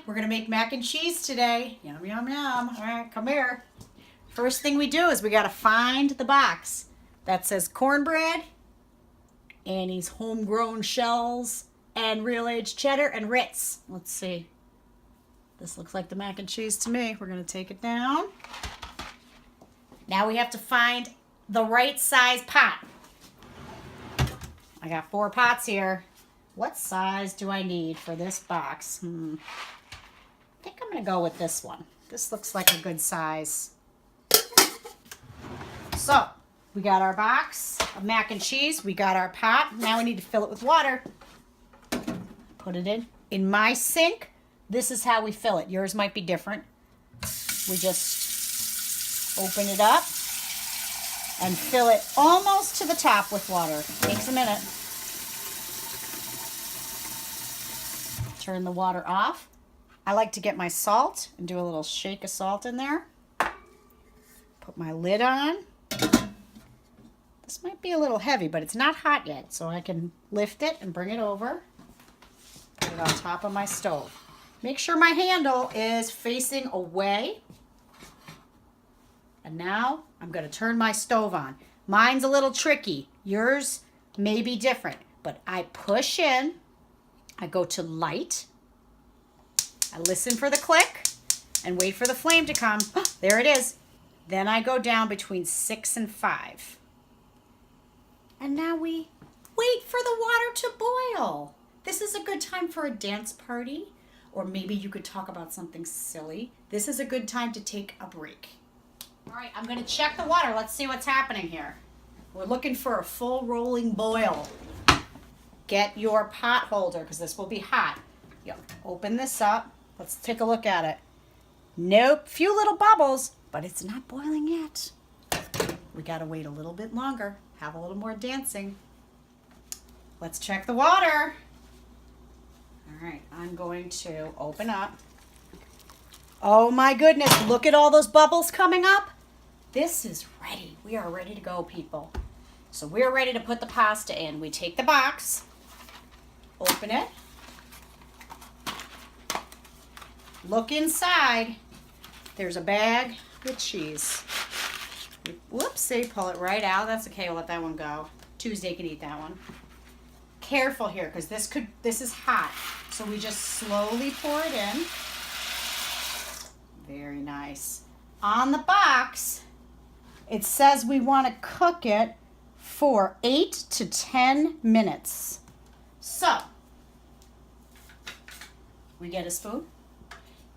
We're gonna make mac and cheese today. Yum, yum, yum. All right, come here. First thing we do is we gotta find the box that says cornbread, Annie's homegrown shells, and real aged cheddar and Ritz. Let's see. This looks like the mac and cheese to me. We're gonna take it down. Now we have to find the right size pot. I got 4 pots here. What size do I need for this box? I think I'm gonna go with this one. This looks like a good size. So, we got our box of mac and cheese. We got our pot. Now we need to fill it with water. Put it in. In my sink, this is how we fill it. Yours might be different. We just open it up and fill it almost to the top with water. Takes a minute. Turn the water off. I like to get my salt and do a little shake of salt in there. Put my lid on. This might be a little heavy, but it's not hot yet, so I can lift it and bring it over. Put it on top of my stove. Make sure my handle is facing away. And now I'm going to turn my stove on. Mine's a little tricky. Yours may be different, but I push in. I go to light. I listen for the click and wait for the flame to come. There it is. Then I go down between 6 and 5. And now we wait for the water to boil. This is a good time for a dance party, or maybe you could talk about something silly. This is a good time to take a break. All right, I'm going to check the water. Let's see what's happening here. We're looking for a full rolling boil. Get your pot holder because this will be hot. Open this up. Let's take a look at it. Nope, few little bubbles, but it's not boiling yet. We got to wait a little bit longer. Have a little more dancing. Let's check the water. All right, I'm going to open up. Oh my goodness, look at all those bubbles coming up. This is ready. We are ready to go, people. So we're ready to put the pasta in. We take the box, open it, look inside. There's a bag with cheese. Whoopsie, pull it right out. That's okay, we'll let that one go. Tuesday can eat that one. Careful here, because this is hot. So we just slowly pour it in. Very nice. On the box, it says we want to cook it for 8 to 10 minutes. So, we get a spoon.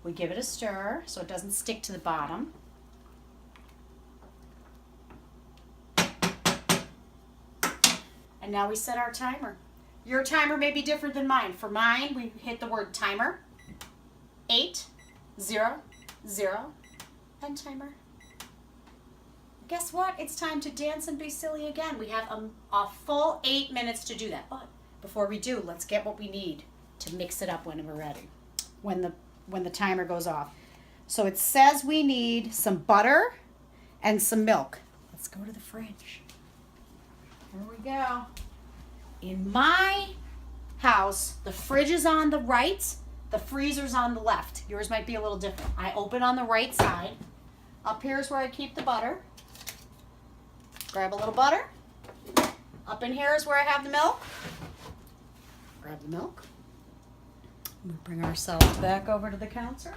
We give it a stir so it doesn't stick to the bottom. And now we set our timer. Your timer may be different than mine. For mine, we hit the word timer. 8, 0, 0, and timer. Guess what? It's time to dance and be silly again. We have a full 8 minutes to do that. But before we do, let's get what we need to mix it up when we're ready. When the timer goes off. So it says we need some butter and some milk. Let's go to the fridge. Here we go. In my house, the fridge is on the right, the freezer's on the left. Yours might be a little different. I open on the right side. Up here is where I keep the butter. Grab a little butter. Up in here is where I have the milk. Grab the milk. We bring ourselves back over to the counter.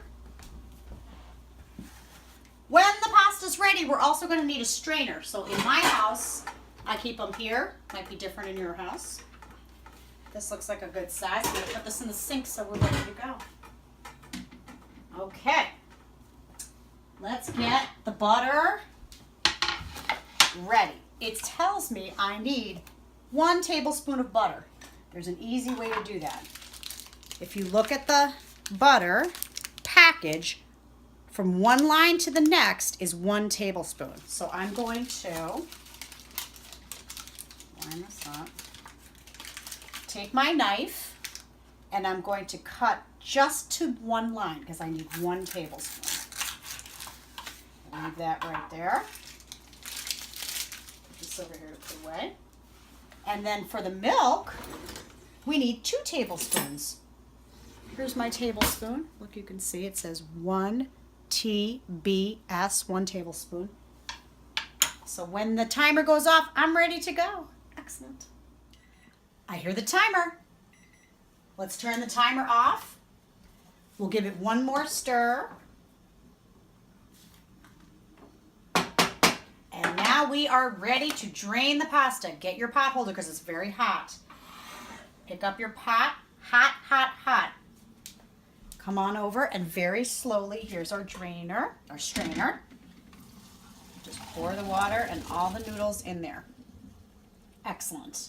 When the pasta's ready, we're also going to need a strainer. So in my house, I keep them here. Might be different in your house. This looks like a good size. I'm going to put this in the sink so we're ready to go. Okay. Let's get the butter ready. It tells me I need 1 tablespoon of butter. There's an easy way to do that. If you look at the butter package, from one line to the next is 1 tablespoon. So I'm going to line this up. Take my knife and I'm going to cut just to 1 line because I need 1 tablespoon. Leave that right there. Put this over here to put away. And then for the milk, we need 2 tablespoons. Here's my tablespoon. Look, you can see it says 1 TBS, 1 tablespoon. So when the timer goes off, I'm ready to go. Excellent. I hear the timer. Let's turn the timer off. We'll give it one more stir. And now we are ready to drain the pasta. Get your pot holder because it's very hot. Pick up your pot. Hot, hot, hot. Come on over and very slowly, here's our drainer, our strainer. Just pour the water and all the noodles in there. Excellent.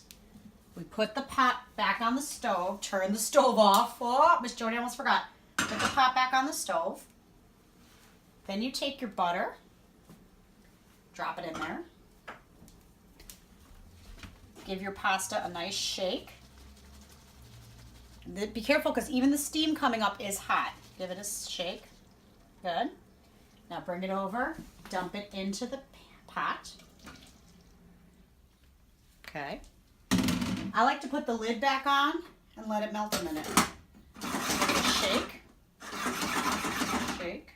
We put the pot back on the stove, turn the stove off. Oh, Miss Jody almost forgot. Put the pot back on the stove. Then you take your butter, drop it in there. Give your pasta a nice shake. Be careful because even the steam coming up is hot. Give it a shake. Good. Now bring it over, dump it into the pot. Okay. I like to put the lid back on and let it melt a minute. Shake. Shake.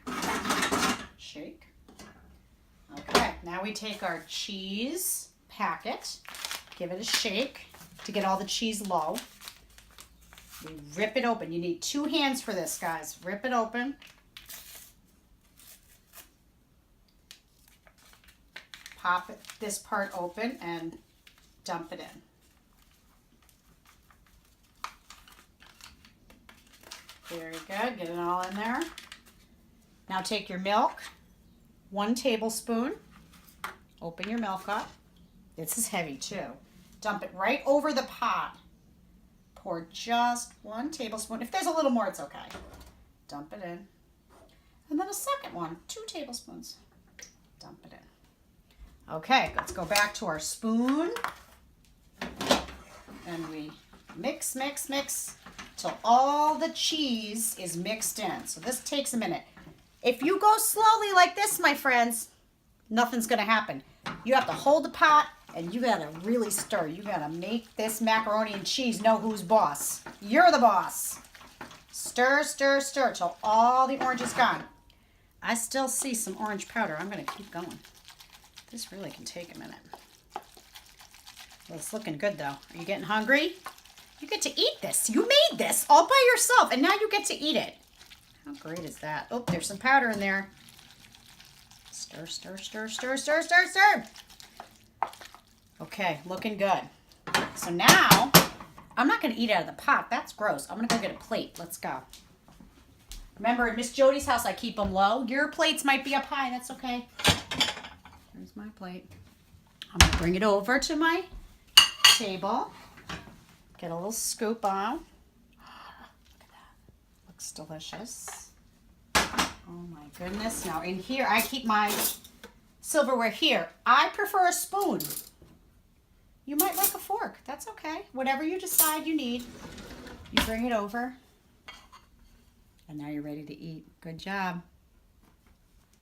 Shake. Okay, now we take our cheese packet, give it a shake to get all the cheese low. We rip it open. You need 2 hands for this, guys. Rip it open. Pop this part open and dump it in. Very good. Get it all in there. Now take your milk, 1 tablespoon. Open your milk up. This is heavy too. Dump it right over the pot. Pour just 1 tablespoon. If there's a little more, it's okay. Dump it in. And then a second one, 2 tablespoons. Dump it in. Okay, let's go back to our spoon. And we mix, mix, mix till all the cheese is mixed in. So this takes a minute. If you go slowly like this, my friends, nothing's gonna happen. You have to hold the pot and you gotta really stir. You gotta make this macaroni and cheese know who's boss. You're the boss. Stir, stir, stir till all the orange is gone. I still see some orange powder. I'm gonna keep going. This really can take a minute. Well, it's looking good though. Are you getting hungry? You get to eat this. You made this all by yourself and now you get to eat it. How great is that? Oh, there's some powder in there. Stir, stir, stir, stir, stir, stir, stir. Okay, looking good. So now, I'm not going to eat out of the pot. That's gross. I'm going to go get a plate. Let's go. Remember, at Miss Jody's house, I keep them low. Your plates might be up high. That's okay. Here's my plate. I'm going to bring it over to my table. Get a little scoop on. Look at that. Looks delicious. Oh my goodness. Now in here, I keep my silverware here. I prefer a spoon. You might like a fork. That's okay. Whatever you decide you need, you bring it over. And now you're ready to eat. Good job.